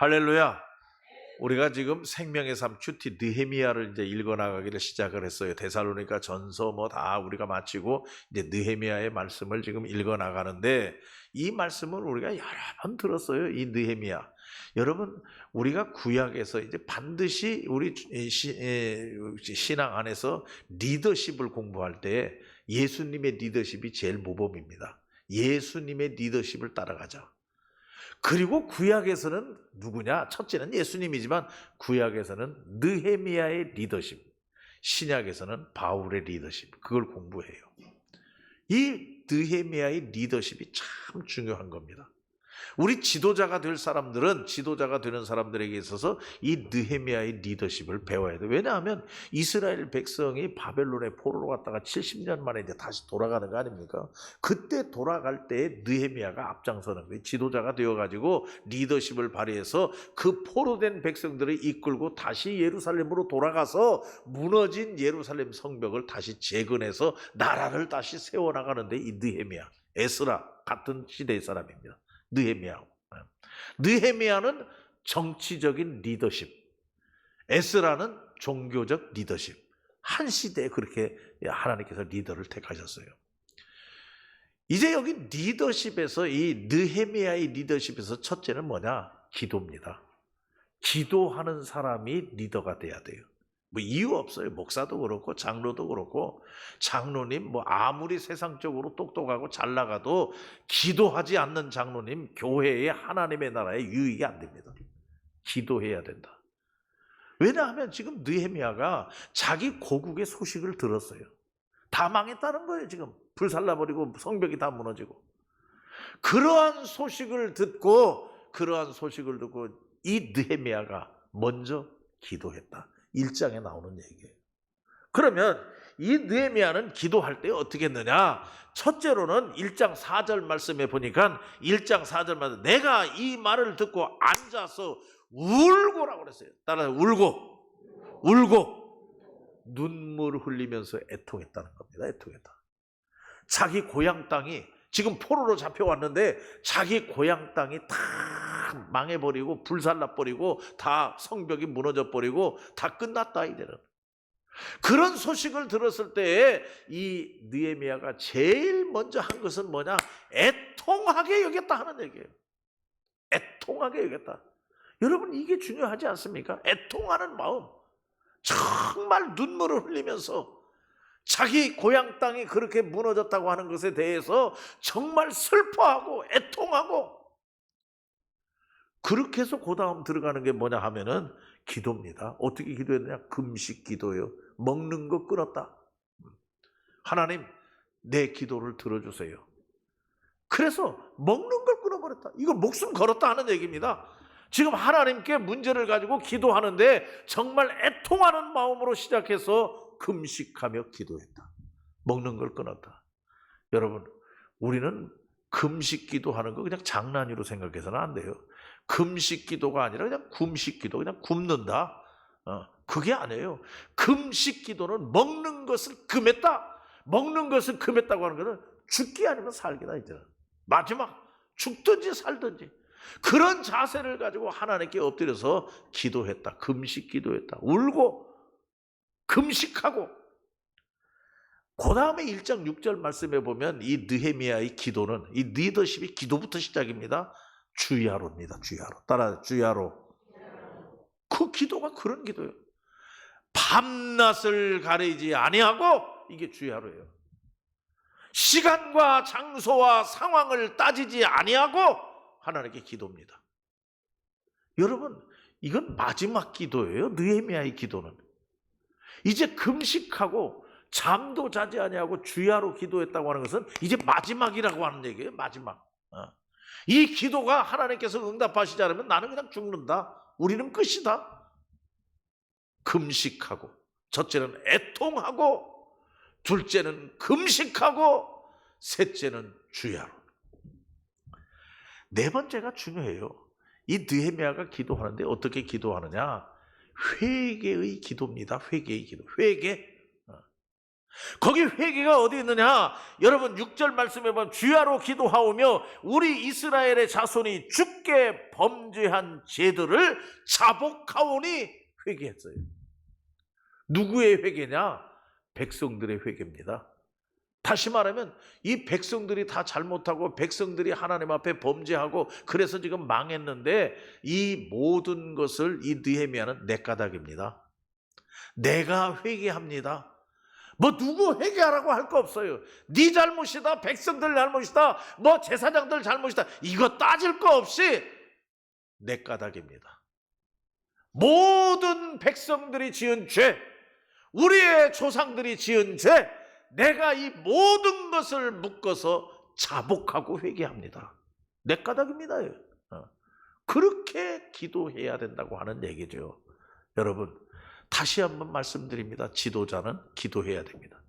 할렐루야. 우리가 지금 생명의 삶 큐티 느헤미야를 이제 읽어나가기를 시작을 했어요. 데살로니가 전서 뭐 다 우리가 마치고 이제 느헤미야의 말씀을 지금 읽어나가는데, 이 말씀을 우리가 여러 번 들었어요. 이 느헤미야. 여러분, 우리가 구약에서 이제 반드시 우리 신앙 안에서 리더십을 공부할 때 예수님의 리더십이 제일 모범입니다. 예수님의 리더십을 따라가자. 그리고 구약에서는 누구냐? 첫째는 예수님이지만 구약에서는 느헤미야의 리더십, 신약에서는 바울의 리더십, 그걸 공부해요. 이 느헤미야의 리더십이 참 중요한 겁니다. 우리 지도자가 될 사람들은, 지도자가 되는 사람들에게 있어서 이 느헤미야의 리더십을 배워야 돼요. 왜냐하면 이스라엘 백성이 바벨론의 포로로 갔다가 70년 만에 이제 다시 돌아가는 거 아닙니까? 그때 돌아갈 때 느헤미야가 앞장서는 거예요. 지도자가 되어가지고 리더십을 발휘해서 그 포로된 백성들을 이끌고 다시 예루살렘으로 돌아가서 무너진 예루살렘 성벽을 다시 재건해서 나라를 다시 세워나가는데 이 느헤미야, 에스라 같은 시대의 사람입니다. 느헤미야는 정치적인 리더십, 에스라는 종교적 리더십. 한 시대에 그렇게 하나님께서 리더를 택하셨어요. 이제 여기 리더십에서, 이 느헤미야의 리더십에서 첫째는 뭐냐? 기도입니다. 기도하는 사람이 리더가 돼야 돼요. 뭐 이유 없어요. 목사도 그렇고 장로도 그렇고, 장로님 뭐 아무리 세상적으로 똑똑하고 잘 나가도 기도하지 않는 장로님 교회의 하나님의 나라에 유익이 안 됩니다. 기도해야 된다. 왜냐하면 지금 느헤미야가 자기 고국의 소식을 들었어요. 다 망했다는 거예요. 지금 불살라버리고 성벽이 다 무너지고. 그러한 소식을 듣고 이 느헤미야가 먼저 기도했다. 1장에 나오는 얘기예요. 그러면 이 느헤미야는 기도할 때 어떻게 했느냐? 첫째로는 1장 4절 말씀에 보니까 1장 4절 말씀, 내가 이 말을 듣고 앉아서 울고라고 그랬어요. 따라서 울고 눈물을 흘리면서 애통했다는 겁니다. 애통했다. 자기 고향 땅이 지금 포로로 잡혀왔는데 자기 고향 땅이 다 망해버리고 불살라버리고 다 성벽이 무너져버리고 다 끝났다 이제는. 그런 소식을 들었을 때 이 느헤미야가 제일 먼저 한 것은 뭐냐? 애통하게 여겼다 하는 얘기예요. 애통하게 여겼다. 여러분, 이게 중요하지 않습니까? 애통하는 마음. 정말 눈물을 흘리면서 자기 고향 땅이 그렇게 무너졌다고 하는 것에 대해서 정말 슬퍼하고 애통하고, 그렇게 해서 그 다음 들어가는 게 뭐냐 하면은 기도입니다. 어떻게 기도했느냐? 금식 기도예요. 먹는 거 끊었다. 하나님, 내 기도를 들어주세요. 그래서 먹는 걸 끊어버렸다. 이거 목숨 걸었다 하는 얘기입니다. 지금 하나님께 문제를 가지고 기도하는데 정말 애통하는 마음으로 시작해서 금식하며 기도했다. 먹는 걸 끊었다. 여러분, 우리는 금식 기도하는 거 그냥 장난으로 생각해서는 안 돼요. 금식 기도가 아니라 그냥 굶식 기도, 그냥 굶는다. 그게 아니에요. 금식 기도는 먹는 것을 금했다. 먹는 것을 금했다고 하는 것은 죽기 아니면 살기다. 이제 마지막 죽든지 살든지 그런 자세를 가지고 하나님께 엎드려서 기도했다. 금식 기도했다. 울고 금식하고. 그 다음에 1장 6절 말씀에 보면 이 느헤미야의 기도는, 이 리더십이 기도부터 시작입니다. 주야로입니다. 주야로. 따라 주야로. 그 기도가 그런 기도예요. 밤낮을 가리지 아니하고, 이게 주야로예요. 시간과 장소와 상황을 따지지 아니하고 하나님께 기도입니다. 여러분, 이건 마지막 기도예요. 느헤미야의 기도는. 이제 금식하고 잠도 자지 아니하고 주야로 기도했다고 하는 것은 이제 마지막이라고 하는 얘기예요. 마지막. 이 기도가 하나님께서 응답하시지 않으면 나는 그냥 죽는다. 우리는 끝이다. 금식하고, 첫째는 애통하고, 둘째는 금식하고, 셋째는 주야로. 네 번째가 중요해요. 이 느헤미야가 기도하는데 어떻게 기도하느냐? 회개의 기도입니다. 회개의 기도. 회개. 거기 회개가 어디 있느냐? 여러분 6절 말씀에 보면 주야로 기도하오며 우리 이스라엘의 자손이 주께 범죄한 죄들을 자복하오니 회개했어요. 누구의 회개냐? 백성들의 회개입니다. 다시 말하면 이 백성들이 다 잘못하고 백성들이 하나님 앞에 범죄하고 그래서 지금 망했는데 이 모든 것을 이 느헤미야는 내 까닭입니다. 내가 회개합니다. 뭐 누구 회개하라고 할 거 없어요. 네 잘못이다, 백성들 잘못이다, 뭐 제사장들 잘못이다, 이거 따질 거 없이 내 까닭입니다. 모든 백성들이 지은 죄, 우리의 조상들이 지은 죄, 내가 이 모든 것을 묶어서 자복하고 회개합니다. 내 까닭입니다. 그렇게 기도해야 된다고 하는 얘기죠. 여러분 다시 한번 말씀드립니다. 지도자는 기도해야 됩니다.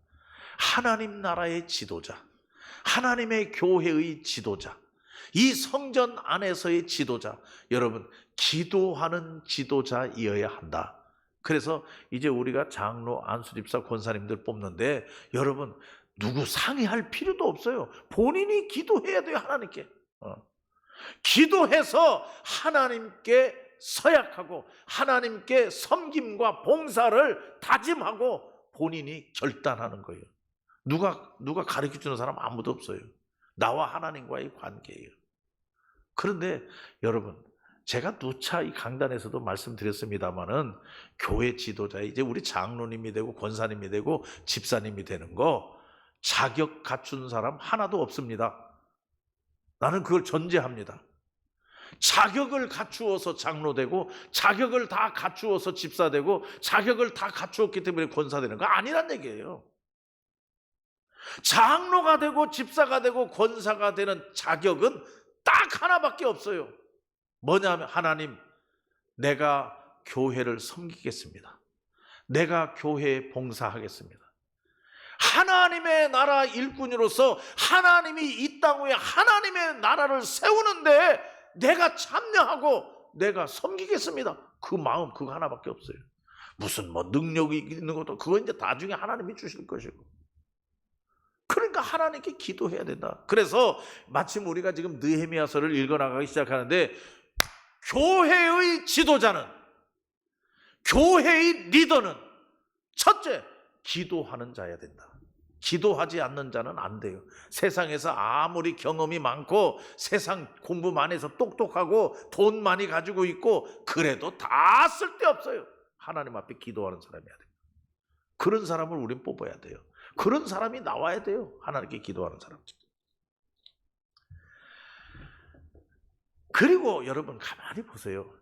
하나님 나라의 지도자, 하나님의 교회의 지도자, 이 성전 안에서의 지도자, 여러분 기도하는 지도자이어야 한다. 그래서 이제 우리가 장로, 안수집사, 권사님들 뽑는데 여러분 누구 상의할 필요도 없어요. 본인이 기도해야 돼요. 하나님께 기도해서 하나님께 서약하고 하나님께 섬김과 봉사를 다짐하고 본인이 결단하는 거예요. 누가 가르쳐주는 사람 아무도 없어요. 나와 하나님과의 관계예요. 그런데 여러분 제가 누차 이 강단에서도 말씀드렸습니다마는 교회 지도자, 이제 우리 장로님이 되고 권사님이 되고 집사님이 되는 거 자격 갖춘 사람 하나도 없습니다. 나는 그걸 전제합니다. 자격을 갖추어서 장로 되고 자격을 다 갖추어서 집사 되고 자격을 다 갖추었기 때문에 권사 되는 거 아니란 얘기예요. 장로가 되고 집사가 되고 권사가 되는 자격은 딱 하나밖에 없어요. 뭐냐면 하나님, 내가 교회를 섬기겠습니다. 내가 교회에 봉사하겠습니다. 하나님의 나라 일꾼으로서 하나님이 이 땅 위에 하나님의 나라를 세우는데 내가 참여하고 내가 섬기겠습니다. 그 마음 그거 하나밖에 없어요. 무슨 뭐 능력이 있는 것도 그건 이제 나중에 하나님이 주실 것이고. 그러니까 하나님께 기도해야 된다. 그래서 마침 우리가 지금 느헤미야서를 읽어나가기 시작하는데 교회의 지도자는, 교회의 리더는 첫째 기도하는 자여야 된다. 기도하지 않는 자는 안 돼요. 세상에서 아무리 경험이 많고 세상 공부 많이 해서 똑똑하고 돈 많이 가지고 있고 그래도 다 쓸데없어요. 하나님 앞에 기도하는 사람이어야 돼요. 그런 사람을 우린 뽑아야 돼요. 그런 사람이 나와야 돼요. 하나님께 기도하는 사람. 그리고 여러분 가만히 보세요.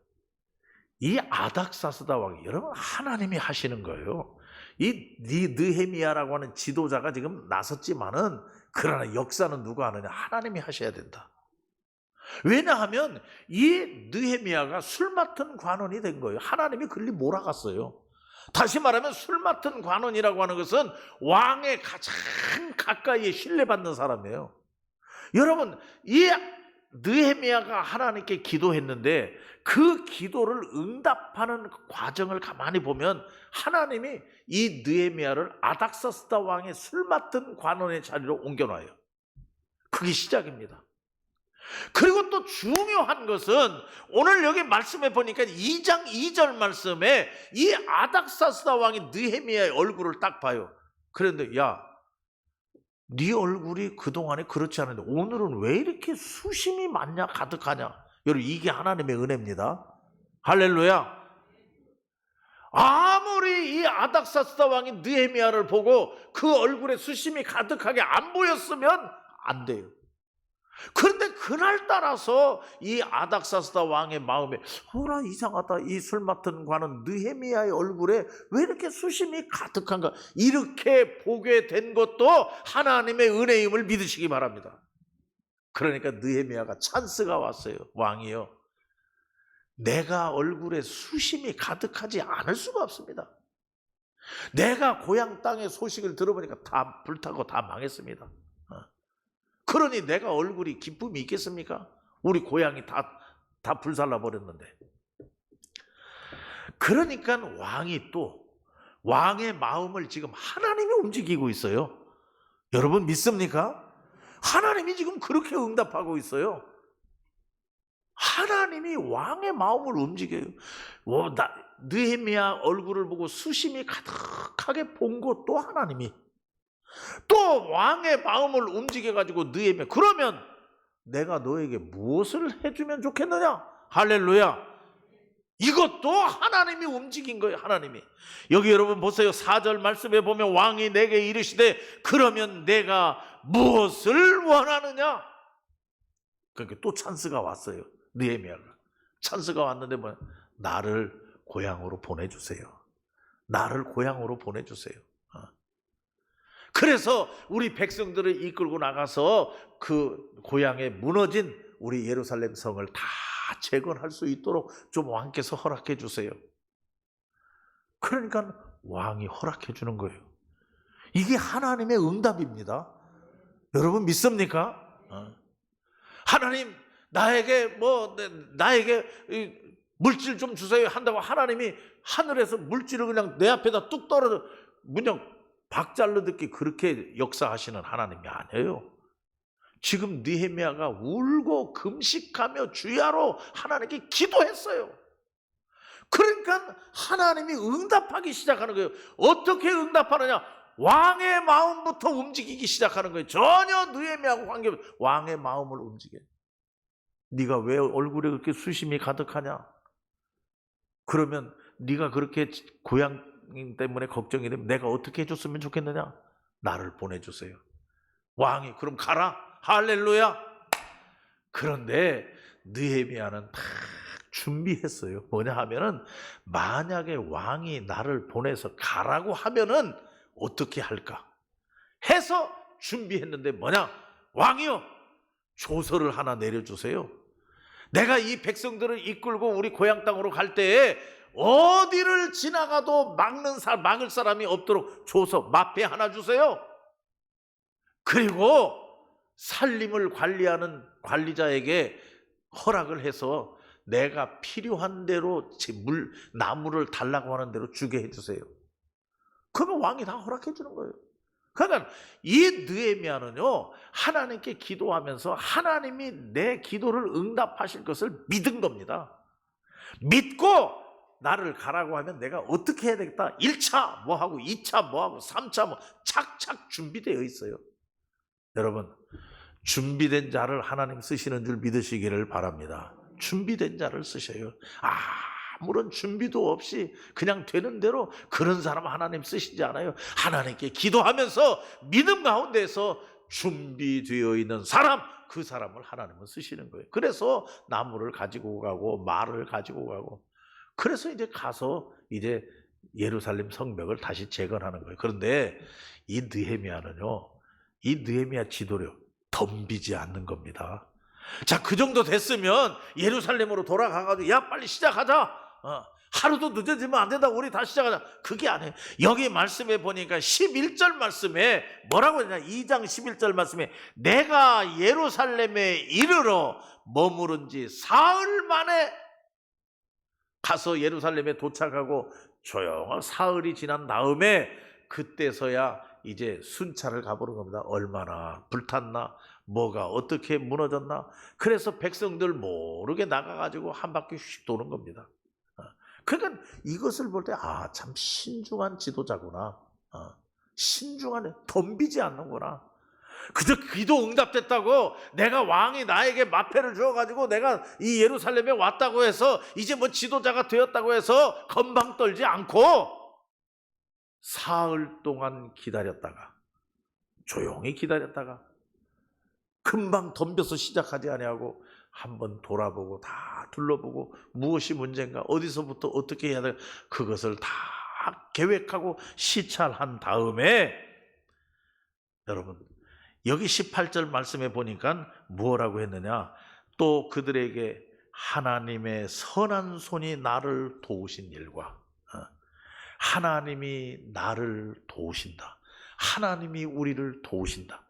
이 아닥사스다 왕이 여러분 하나님이 하시는 거예요. 이 느헤미야라고 하는 지도자가 지금 나섰지만은 그러나 역사는 누가 하느냐? 하나님이 하셔야 된다. 왜냐하면 이 느헤미야가 술 맡은 관원이 된 거예요. 하나님이 그리 몰아갔어요. 다시 말하면 술 맡은 관원이라고 하는 것은 왕의 가장 가까이에 신뢰받는 사람이에요. 여러분 이 느헤미야가 하나님께 기도했는데 그 기도를 응답하는 과정을 가만히 보면 하나님이 이 느헤미야를 아닥사스다 왕의 술 맡은 관원의 자리로 옮겨놔요. 그게 시작입니다. 그리고 또 중요한 것은 오늘 여기 말씀해 보니까 2장 2절 말씀에 이 아닥사스다 왕이 느헤미야의 얼굴을 딱 봐요. 그런데 야, 네 얼굴이 그동안에 그렇지 않은데 오늘은 왜 이렇게 수심이 많냐, 가득하냐. 여러분 이게 하나님의 은혜입니다. 할렐루야. 아무리 이 아닥사스다 왕이 느헤미야를 보고 그 얼굴에 수심이 가득하게 안 보였으면 안 돼요. 그런데 그날 따라서 이 아닥사스다 왕의 마음에 어라 이상하다, 이 술 맡은 관은 느헤미야의 얼굴에 왜 이렇게 수심이 가득한가, 이렇게 보게 된 것도 하나님의 은혜임을 믿으시기 바랍니다. 그러니까 느헤미야가 찬스가 왔어요. 왕이요, 내가 얼굴에 수심이 가득하지 않을 수가 없습니다. 내가 고향 땅의 소식을 들어보니까 다 불타고 다 망했습니다. 그러니 내가 얼굴이 기쁨이 있겠습니까? 우리 고향이 다 불살라 버렸는데. 그러니까 왕이 또 왕의 마음을 지금 하나님이 움직이고 있어요. 여러분 믿습니까? 하나님이 지금 그렇게 응답하고 있어요. 하나님이 왕의 마음을 움직여요. 느헤미야 얼굴을 보고 수심이 가득하게 본 것도 하나님이, 또 왕의 마음을 움직여가지고 느헤미야, 그러면 내가 너에게 무엇을 해주면 좋겠느냐? 할렐루야. 이것도 하나님이 움직인 거예요. 하나님이. 여기 여러분 보세요. 4절 말씀에 보면 왕이 내게 이르시되 그러면 내가 무엇을 원하느냐? 그러니까 또 찬스가 왔어요. 느헤미야가 찬스가 왔는데 나를 고향으로 보내주세요. 나를 고향으로 보내주세요. 그래서 우리 백성들을 이끌고 나가서 그 고향에 무너진 우리 예루살렘 성을 다 재건할 수 있도록 좀 왕께서 허락해 주세요. 그러니까 왕이 허락해 주는 거예요. 이게 하나님의 응답입니다. 여러분 믿습니까? 하나님 나에게 물질 좀 주세요 한다고 하나님이 하늘에서 물질을 그냥 내 앞에다 뚝 떨어져 그냥 박잘르 듣기 그렇게 역사하시는 하나님이 아니에요. 지금 느헤미야가 울고 금식하며 주야로 하나님께 기도했어요. 그러니까 하나님이 응답하기 시작하는 거예요. 어떻게 응답하느냐? 왕의 마음부터 움직이기 시작하는 거예요. 전혀 느헤미야하고 관계없이 왕의 마음을 움직여요. 네가 왜 얼굴에 그렇게 수심이 가득하냐? 그러면 네가 그렇게 고향 때문에 걱정이 되면 내가 어떻게 해줬으면 좋겠느냐? 나를 보내주세요. 왕이 그럼 가라. 할렐루야. 그런데 느헤미야는 다 준비했어요. 뭐냐 하면은 만약에 왕이 나를 보내서 가라고 하면은 어떻게 할까 해서 준비했는데 뭐냐? 왕이요, 조서를 하나 내려주세요. 내가 이 백성들을 이끌고 우리 고향 땅으로 갈 때에 어디를 지나가도 막을 사람이 없도록 조서 마패 하나 주세요. 그리고 살림을 관리하는 관리자에게 허락을 해서 내가 필요한 대로 나무를 달라고 하는 대로 주게 해주세요. 그러면 왕이 다 허락해 주는 거예요. 그러니까 이 느헤미야는요, 하나님께 기도하면서 하나님이 내 기도를 응답하실 것을 믿은 겁니다. 믿고 나를 가라고 하면 내가 어떻게 해야 되겠다. 1차 뭐하고 2차 뭐하고 3차 착착 준비되어 있어요. 여러분, 준비된 자를 하나님 쓰시는 줄 믿으시기를 바랍니다. 준비된 자를 쓰셔요. 아무런 준비도 없이 그냥 되는 대로 그런 사람 하나님 쓰시지 않아요. 하나님께 기도하면서 믿음 가운데서 준비되어 있는 사람, 그 사람을 하나님은 쓰시는 거예요. 그래서 나무를 가지고 가고 말을 가지고 가고, 그래서 이제 가서 이제 예루살렘 성벽을 다시 재건하는 거예요. 그런데 이 느헤미야는요, 이 느헤미야 지도력 덤비지 않는 겁니다. 자, 그 정도 됐으면 예루살렘으로 돌아가가지고 야 빨리 시작하자. 하루도 늦어지면 안 된다. 우리 다시 시작하자. 그게 아니에요. 여기 말씀에 보니까 11절 말씀에 뭐라고 했냐? 2장 11절 말씀에 내가 예루살렘에 이르러 머무른 지 사흘 만에 가서 예루살렘에 도착하고 조용한 사흘이 지난 다음에 그때서야 이제 순찰을 가보는 겁니다. 얼마나 불탔나, 뭐가 어떻게 무너졌나. 그래서 백성들 모르게 나가가지고 한 바퀴 휙 도는 겁니다. 그러니까 이것을 볼 때 참 신중한 지도자구나. 신중한, 덤비지 않는구나. 그저 기도 응답됐다고 내가 왕이 나에게 마패를 주어가지고 내가 이 예루살렘에 왔다고 해서 이제 뭐 지도자가 되었다고 해서 건방 떨지 않고 사흘 동안 기다렸다가, 조용히 기다렸다가, 금방 덤벼서 시작하지 아니하고 한번 돌아보고 다 둘러보고 무엇이 문제인가, 어디서부터 어떻게 해야 돼, 그것을 다 계획하고 시찰한 다음에, 여러분 여기 18절 말씀에 보니까 뭐라고 했느냐? 또 그들에게 하나님의 선한 손이 나를 도우신 일과, 하나님이 나를 도우신다, 하나님이 우리를 도우신다.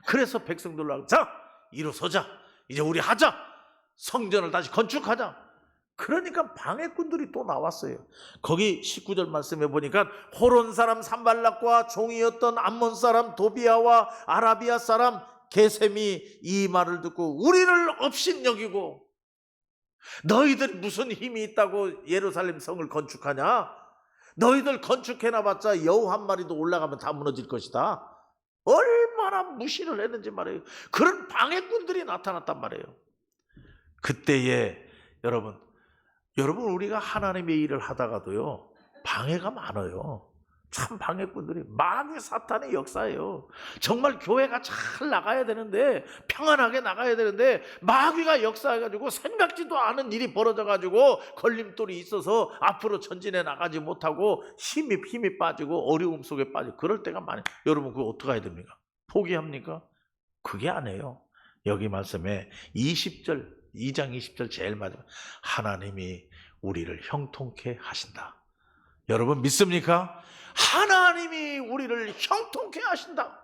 그래서 백성들로 자 일어서자, 이제 우리 하자, 성전을 다시 건축하자. 그러니까 방해꾼들이 또 나왔어요. 거기 19절 말씀해 보니까 호론 사람 산발락과 종이었던 암몬 사람 도비아와 아라비아 사람 게셈이 이 말을 듣고 우리를 업신여기고, 너희들 무슨 힘이 있다고 예루살렘 성을 건축하냐? 너희들 건축해놔봤자 여우 한 마리도 올라가면 다 무너질 것이다. 얼마나 무시를 했는지 말이에요. 그런 방해꾼들이 나타났단 말이에요. 그때에 여러분 우리가 하나님의 일을 하다가도요, 방해가 많아요. 참 방해꾼들이 마귀 사탄의 역사예요. 정말 교회가 잘 나가야 되는데, 평안하게 나가야 되는데 마귀가 역사해가지고 생각지도 않은 일이 벌어져가지고 걸림돌이 있어서 앞으로 전진해 나가지 못하고 힘이 빠지고 어려움 속에 빠지고 그럴 때가 많아요. 여러분 그거 어떻게 해야 됩니까? 포기합니까? 그게 아니에요. 여기 말씀에 20절 2장 20절 제일 마지막, 하나님이 우리를 형통케 하신다. 여러분 믿습니까? 하나님이 우리를 형통케 하신다.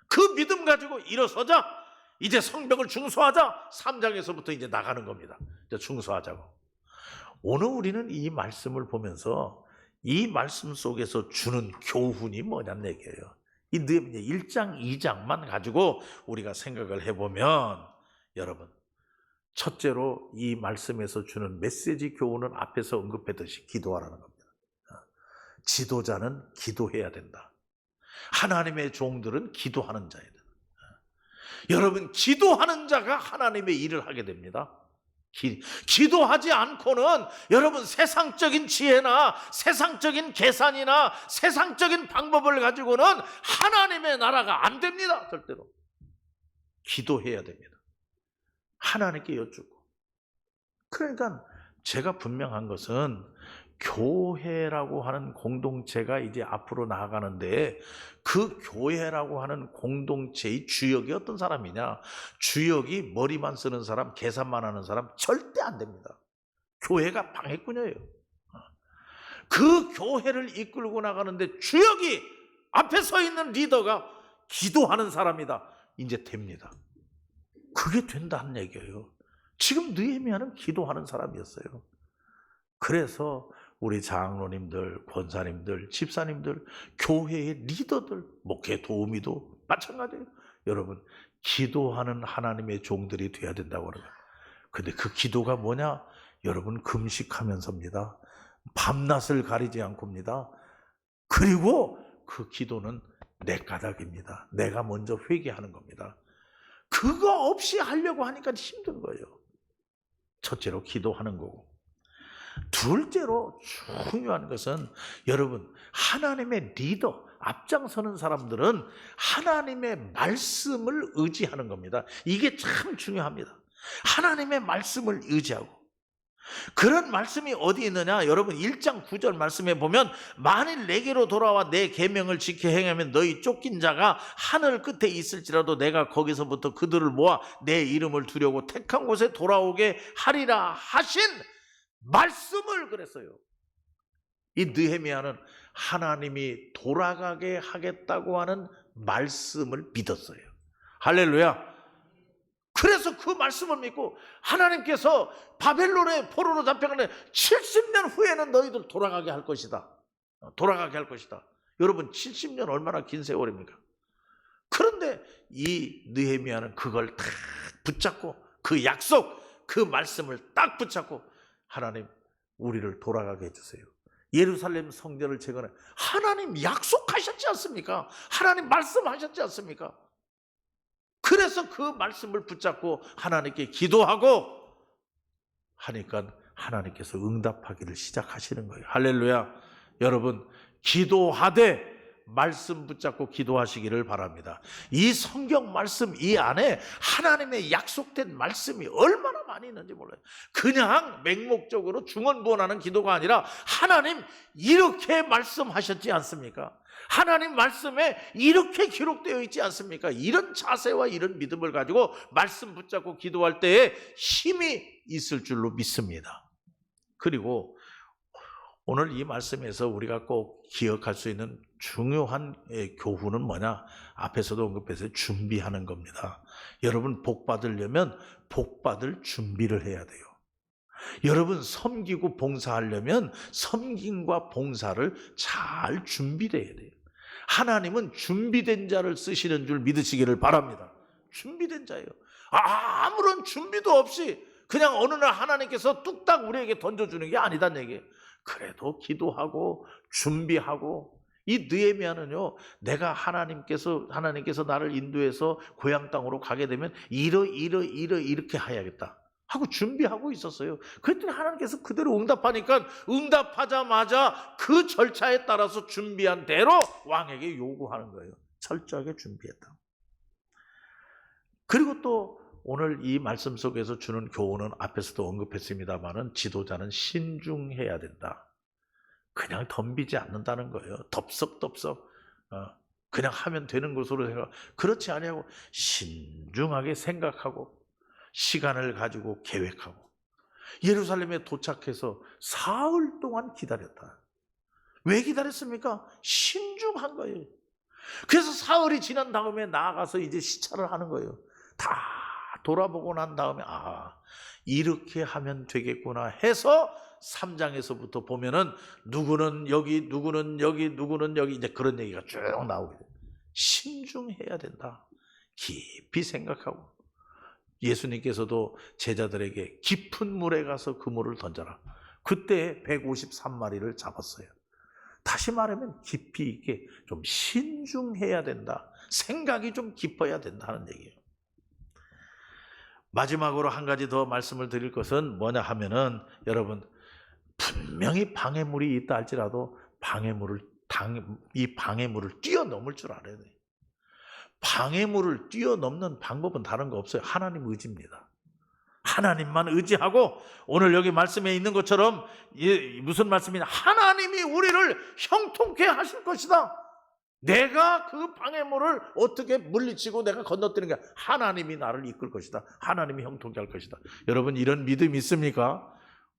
그 믿음 가지고 일어서자. 이제 성벽을 중수하자. 3장에서부터 이제 나가는 겁니다. 이제 중수하자고. 오늘 우리는 이 말씀을 보면서 이 말씀 속에서 주는 교훈이 뭐냐는 얘기예요. 이 1장 2장만 가지고 우리가 생각을 해보면, 여러분 첫째로 이 말씀에서 주는 메시지 교훈은 앞에서 언급했듯이 기도하라는 겁니다. 지도자는 기도해야 된다. 하나님의 종들은 기도하는 자이다. 여러분 기도하는 자가 하나님의 일을 하게 됩니다. 기도하지 않고는 여러분 세상적인 지혜나 세상적인 계산이나 세상적인 방법을 가지고는 하나님의 나라가 안 됩니다. 절대로. 기도해야 됩니다. 하나님께 여쭙고. 그러니까 제가 분명한 것은 교회라고 하는 공동체가 이제 앞으로 나아가는데, 그 교회라고 하는 공동체의 주역이 어떤 사람이냐? 주역이 머리만 쓰는 사람, 계산만 하는 사람 절대 안 됩니다. 교회가 방해꾼이에요. 그 교회를 이끌고 나가는데 주역이, 앞에 서 있는 리더가 기도하는 사람이다. 이제 됩니다. 그게 된다는 얘기예요. 지금 느헤미야는 기도하는 사람이었어요. 그래서 우리 장로님들, 권사님들, 집사님들, 교회의 리더들, 목회 도우미도 마찬가지예요. 여러분 기도하는 하나님의 종들이 돼야 된다고 그러면, 근데 그 기도가 뭐냐? 여러분 금식하면서입니다. 밤낮을 가리지 않고입니다. 그리고 그 기도는 내 까닭입니다. 내가 먼저 회개하는 겁니다. 그거 없이 하려고 하니까 힘든 거예요. 첫째로 기도하는 거고, 둘째로 중요한 것은 여러분 하나님의 리더, 앞장서는 사람들은 하나님의 말씀을 의지하는 겁니다. 이게 참 중요합니다. 하나님의 말씀을 의지하고. 그런 말씀이 어디 있느냐? 여러분 1장 9절 말씀에 보면, 만일 내게로 돌아와 내 계명을 지켜 행하면 너희 쫓긴 자가 하늘 끝에 있을지라도 내가 거기서부터 그들을 모아 내 이름을 두려고 택한 곳에 돌아오게 하리라 하신 말씀을 그랬어요. 이 느헤미야는 하나님이 돌아가게 하겠다고 하는 말씀을 믿었어요. 할렐루야. 그래서 그 말씀을 믿고 하나님께서 바벨론의 포로로 잡혀가는 70년 후에는 너희들 돌아가게 할 것이다. 돌아가게 할 것이다. 여러분 70년 얼마나 긴 세월입니까? 그런데 이 느헤미야는 그걸 딱 붙잡고, 그 약속, 그 말씀을 딱 붙잡고, 하나님 우리를 돌아가게 해주세요. 예루살렘 성전을 재건해. 하나님 약속하셨지 않습니까? 하나님 말씀하셨지 않습니까? 그래서 그 말씀을 붙잡고 하나님께 기도하고 하니까 하나님께서 응답하기를 시작하시는 거예요. 할렐루야. 여러분 기도하되 말씀 붙잡고 기도하시기를 바랍니다. 이 성경 말씀 이 안에 하나님의 약속된 말씀이 얼마나 많이 있는지 몰라요. 그냥 맹목적으로 중언부언하는 기도가 아니라, 하나님 이렇게 말씀하셨지 않습니까? 하나님 말씀에 이렇게 기록되어 있지 않습니까? 이런 자세와 이런 믿음을 가지고 말씀 붙잡고 기도할 때에 힘이 있을 줄로 믿습니다. 그리고 오늘 이 말씀에서 우리가 꼭 기억할 수 있는 중요한 교훈은 뭐냐? 앞에서도 언급해서 준비하는 겁니다. 여러분 복 받으려면 복 받을 준비를 해야 돼요. 여러분, 섬기고 봉사하려면 섬김과 봉사를 잘 준비돼야 돼요. 하나님은 준비된 자를 쓰시는 줄 믿으시기를 바랍니다. 준비된 자예요. 아무런 준비도 없이 그냥 어느 날 하나님께서 뚝딱 우리에게 던져주는 게 아니란 얘기예요. 그래도 기도하고 준비하고. 이 느헤미야는요, 내가 하나님께서 나를 인도해서 고향 땅으로 가게 되면 이렇게 해야겠다 하고 준비하고 있었어요. 그랬더니 하나님께서 그대로 응답하니까 응답하자마자 그 절차에 따라서 준비한 대로 왕에게 요구하는 거예요. 철저하게 준비했다. 그리고 또 오늘 이 말씀 속에서 주는 교훈은 앞에서도 언급했습니다마는 지도자는 신중해야 된다. 그냥 덤비지 않는다는 거예요. 덥석덥석 그냥 하면 되는 것으로 생각. 그렇지 아니하고 신중하게 생각하고 시간을 가지고 계획하고. 예루살렘에 도착해서 사흘 동안 기다렸다. 왜 기다렸습니까? 신중한 거예요. 그래서 사흘이 지난 다음에 나아가서 이제 시찰을 하는 거예요. 다 돌아보고 난 다음에 이렇게 하면 되겠구나 해서 3장에서부터 보면은 누구는 여기, 누구는 여기, 누구는 여기, 이제 그런 얘기가 쭉 나오게 돼요. 신중해야 된다. 깊이 생각하고. 예수님께서도 제자들에게 깊은 물에 가서 그물을 던져라. 그때 153마리를 잡았어요. 다시 말하면 깊이 있게 좀 신중해야 된다. 생각이 좀 깊어야 된다 하는 얘기예요. 마지막으로 한 가지 더 말씀을 드릴 것은 뭐냐 하면은, 여러분, 분명히 방해물이 있다 할지라도 이 방해물을 뛰어넘을 줄 알아야 돼요. 방해물을 뛰어넘는 방법은 다른 거 없어요. 하나님 의지입니다. 하나님만 의지하고, 오늘 여기 말씀에 있는 것처럼 무슨 말씀이냐, 하나님이 우리를 형통케 하실 것이다. 내가 그 방해물을 어떻게 물리치고 내가 건너뛰는 게 하나님이 나를 이끌 것이다. 하나님이 형통케 할 것이다. 여러분, 이런 믿음 있습니까?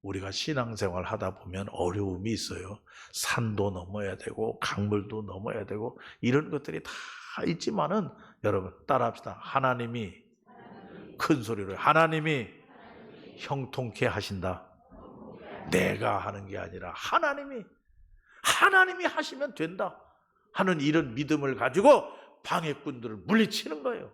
우리가 신앙생활 하다 보면 어려움이 있어요. 산도 넘어야 되고 강물도 넘어야 되고 이런 것들이 다 있지만은, 여러분 따라합시다. 하나님이, 큰 소리로, 하나님이 형통케 하신다. 내가 하는 게 아니라 하나님이 하시면 된다 하는 이런 믿음을 가지고 방해꾼들을 물리치는 거예요.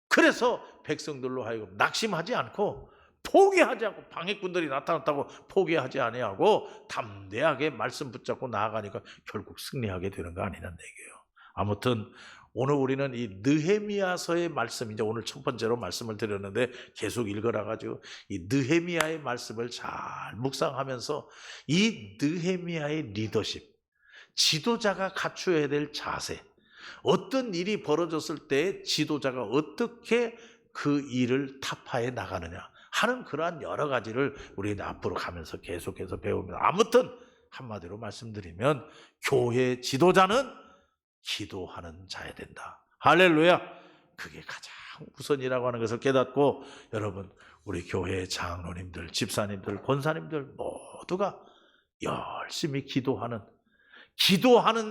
그래서 백성들로 하여금 낙심하지 않고, 포기하지 않고, 방해꾼들이 나타났다고 포기하지 아니하고 담대하게 말씀 붙잡고 나아가니까 결국 승리하게 되는 거 아니냐는 얘기예요. 아무튼 오늘 우리는 이 느헤미야서의 말씀, 이제 오늘 첫 번째로 말씀을 드렸는데 계속 읽어라가지고 이 느헤미야의 말씀을 잘 묵상하면서 이 느헤미야의 리더십, 지도자가 갖추어야 될 자세, 어떤 일이 벌어졌을 때 지도자가 어떻게 그 일을 타파해 나가느냐 하는 그러한 여러 가지를 우리는 앞으로 가면서 계속해서 배웁니다. 아무튼 한마디로 말씀드리면 교회 지도자는 기도하는 자야 된다. 할렐루야. 그게 가장 우선이라고 하는 것을 깨닫고, 여러분, 우리 교회의 장로님들, 집사님들, 권사님들 모두가 열심히 기도하는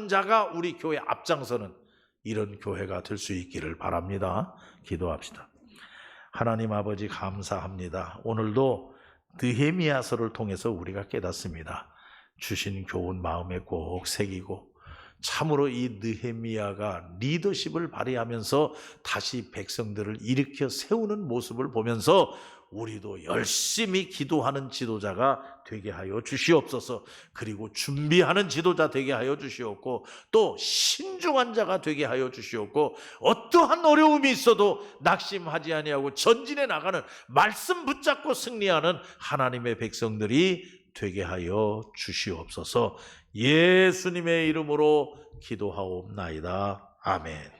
자가 우리 교회 앞장서는 이런 교회가 될 수 있기를 바랍니다. 기도합시다. 하나님 아버지, 감사합니다. 오늘도 느헤미야서를 통해서 우리가 깨닫습니다. 주신 교훈 마음에 꼭 새기고, 참으로 이 느헤미야가 리더십을 발휘하면서 다시 백성들을 일으켜 세우는 모습을 보면서 우리도 열심히 기도하는 지도자가 되게 하여 주시옵소서. 그리고 준비하는 지도자 되게 하여 주시옵고, 또 신중한 자가 되게 하여 주시옵고, 어떠한 어려움이 있어도 낙심하지 아니하고 전진해 나가는, 말씀 붙잡고 승리하는 하나님의 백성들이 되게 하여 주시옵소서. 예수님의 이름으로 기도하옵나이다. 아멘.